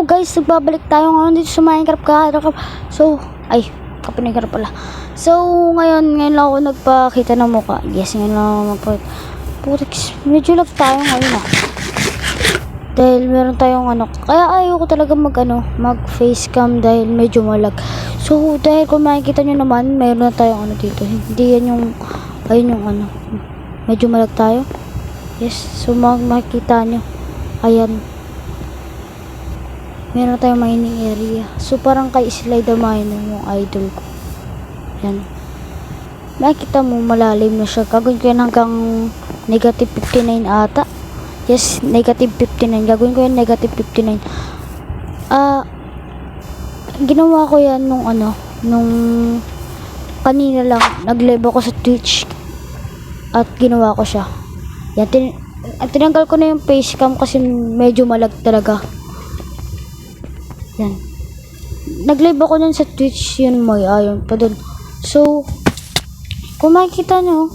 Hello guys, nagbabalik tayo ngayon dito sa Minecraft So, kapanigar pala. So, ngayon lang ako nagpakita ng mukha. Yes, ngayon lang ako magpakita. Putix, medyo lag tayo ngayon dahil meron tayong kaya ayoko talaga mag facecam dahil medyo malag. So, dahil kung makikita nyo naman, meron na tayong dito. Hindi yan yung, ayun yung medyo malag tayo. Yes, so makikita nyo. Ayan. Meron tayong mining area. So, parang kay Slide the Miner yung idol ko. Yan. Makikita mo, malalim na siya. Gagawin ko yan hanggang negative 59 ata. Yes, negative 59. Gagawin ko yan negative 59. Ginawa ko yan nung kanina lang. Nag-live ako sa Twitch. At ginawa ko siya. Yan, tinanggal ko na yung facecam kasi medyo malag talaga. Yan. Nag-live ako nun sa Twitch, yun mo, ayun pa dun. So, kung makikita nyo,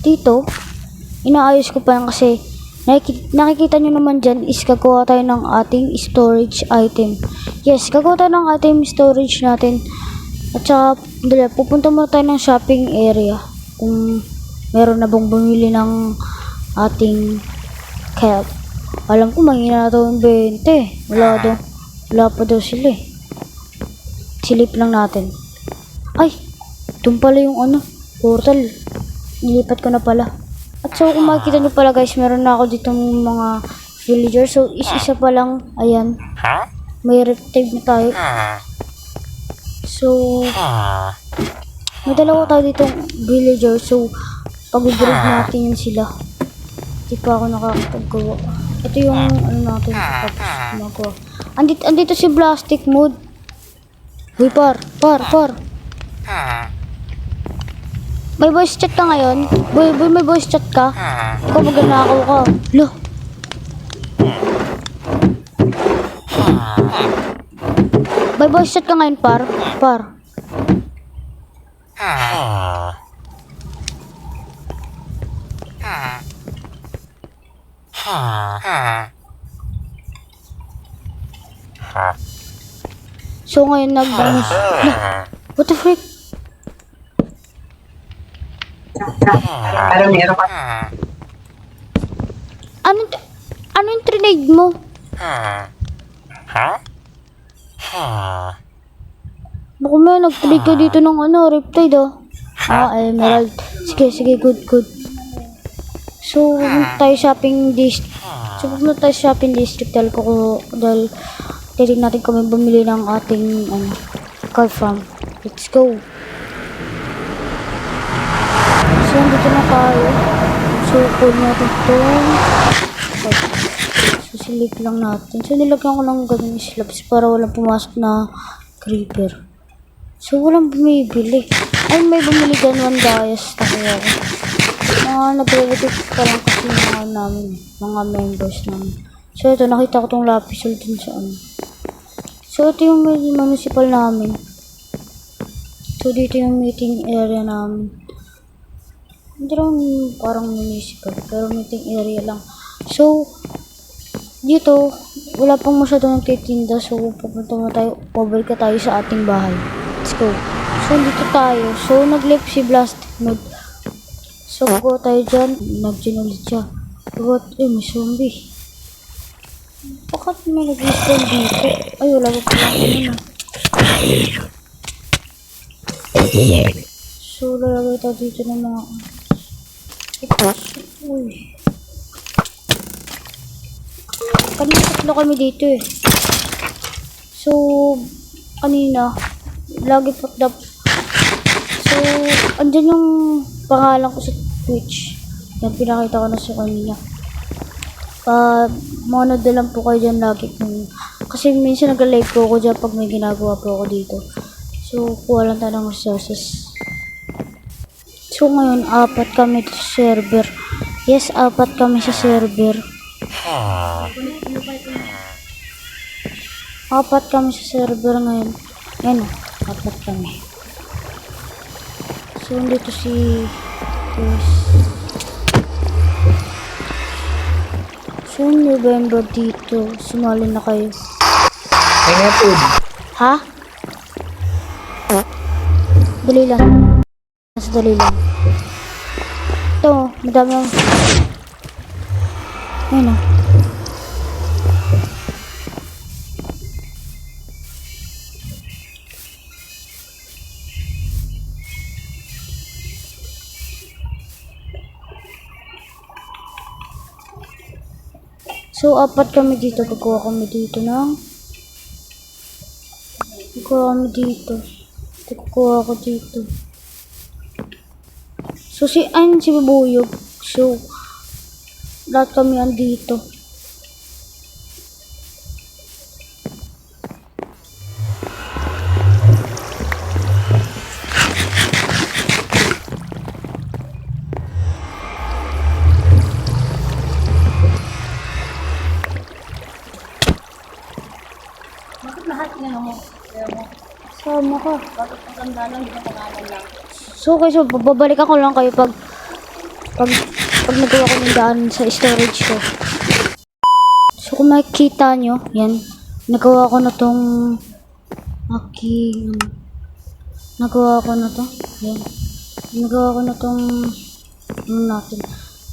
dito, inaayos ko pa yan kasi, nakikita nyo naman dyan is gagawa tayo ng ating storage item. Yes, gagawa tayo ng ating storage natin. At saka, pupunta muna tayo ng shopping area. Kung meron na bang bumili ng ating kelp. Alam ko, mahina na ito yung 20. Wala pa daw sila eh. Silip lang natin. Ay! Doon pala yung portal. Nilipat ko na pala. At so, kung makikita nyo pala guys, meron na ako ditong mga villagers. So, isa pa lang. Ayan. May reptile na tayo. So, may dalawa tayo ditong villagers. So, pag-breed natin yun sila. Hindi pa ako nakakapagawa. Ito yung natin. Tapos, magawa. Andito si Plastic Mood. Uy, par. May voice chat ka ngayon? Boy, may voice chat ka? Ikaw magnanakaw ka. Lo. May voice chat ka ngayon, par? So ngayon nag-bonus. What the frick? Ano yung trinade mo? Baka may nag-trade ka dito ng Riptide Emerald. Sige, good. So, pumunta tayo shopping district dahil titignan natin kung may bumili ng ating car farm. Let's go. So, dito na tayo. So, pull natin ito. So, silip lang natin. So, nilagyan ko lang ganun slabs para walang pumasok na creeper. So, walang bumibili. Ay, may bumili dyan 1 dias. Takuya ko. Mga nagre-repeat pa lang kasi mga members namin. So, ito, nakita ko tong lapis dun sa So, ito yung municipal namin. So, dito yung meeting area namin. Hindi lang parang municipal, pero meeting area lang. So, dito, wala pang masyadong nagtitinda. So, pabalik tayo sa ating bahay. Let's go. So, dito tayo. So, nag-live si Plastic Mood. So, go tayo dyan. Nag-gin ulit siya. May zombie. Bakit may nag-respawn dito? Ay, wala ko pala So, lalagay tayo dito ng mga uy. Kanina tatlo kami dito eh. So, kanina lagi patdap. So, andyan yung pangalan ko sa Twitch. Yan, pinakita ko na sa kanina. Manood na lang po kayo dyan lagi. Kasi minsan nag-live po ako dyan pag may ginagawa po ako dito. So, kuha lang tayo ng resources. So, ngayon, 4 kami sa server. Yes, 4 kami sa server. 4 kami sa server ngayon. Yan, 4 kami. So, dito si So, November dito. Sumali na kayo. Kaya food. Ha? Dali lang. Nasa dali lang. Ito, madami lang. Ayun na. So, apat kami dito. Kukuha kami dito ng... Kukuha kami dito. Kukuha ako dito. So, ayun si Bubuyog. So, lahat kami andito. Bakit lahat yan mo? Sama ka. Bakit maganda lang, di ba pangalan lang? So, okay. So, babalikan ko lang kayo pag nagawa ko ng daan sa storage ko. So, kung makikita nyo, yan. Nagawa ko na tong aking... Nagawa ko na to. Yan. Nagawa ko na tong... Ano natin.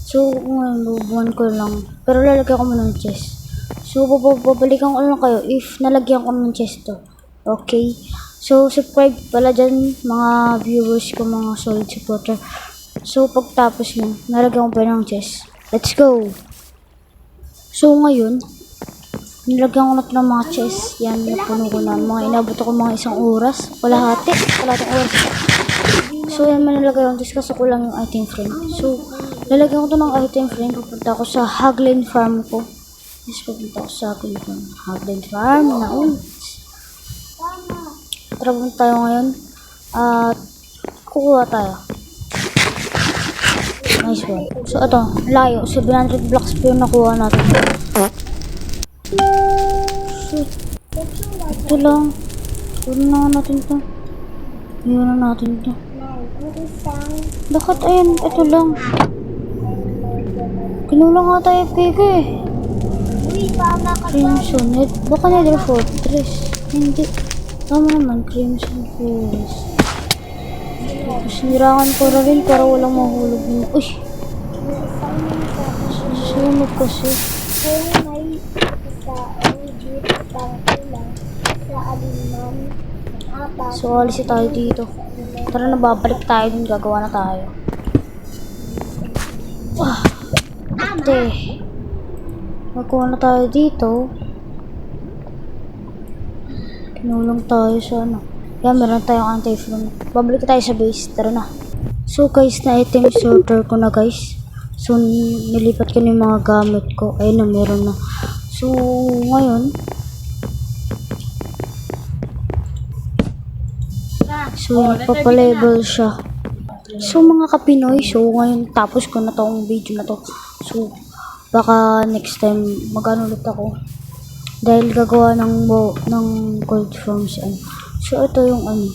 So, ngayon, bubuhan ko lang. Pero lalagyan ko muna ng chest. So, babalikan ko lang kayo if nalagyan ko ng chest to. Okay? So, subscribe pala dyan mga viewers ko, mga solid supporter. So, pagtapos nyo, nalagyan ko pa ng chest. Let's go! So, ngayon, nilagyan ko na ito ng mga chest. Yan, napuno ko na. Mga inabot ako mga isang oras. Kalahating oras. So, yan, manilagay ko. Tapos kaso ko lang yung item frame. So, lalagyan ko ito ng item frame. Pupunta ako sa Haglin Farm ko. Yes, pupunta ako sa Haglin Farm na Tara, punta tayo ngayon. At kukuha tayo. Nice one. So, ito. Layo. 700 blocks po yung nakuha natin. So, ito lang. Iwan na natin ito. Iwan na natin ito. Bakit? Ayan. Ito lang. Kinulang nga tayo FKK eh. Crimson Head. Baka Nether Fortress. Hindi. Tama naman. Crimson Forest. Sinirangan ko na rin para walang mahulog. Uy! Sunod kasi. So, alis tayo dito. Tara na, babalik tayo dun. Gagawa na tayo. Ate. Magkuha na tayo dito. Kinulong tayo sa ano. Yan, meron tayong anti-flame. Babalik tayo sa base. Tara na. So guys, na item sorter ko na guys. So nilipat ko na yung mga gamit ko. Ayun na, meron na. So ngayon. So nagpapalevel siya. So mga kapinoy. So ngayon tapos ko na tong video na to. So baka next time mag-ano ulit ako. Dahil gagawa ng gold farms. So ito yung ano.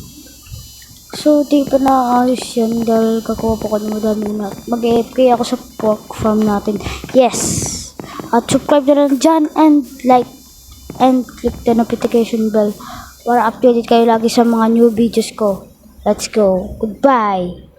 So di pa naayos yan dahil gagawa po ko ng madami na. Mag-AFK ako sa pork farm natin. Yes! At subscribe na lang dyan and like and click the notification bell para updated kayo lagi sa mga new videos ko. Let's go. Goodbye!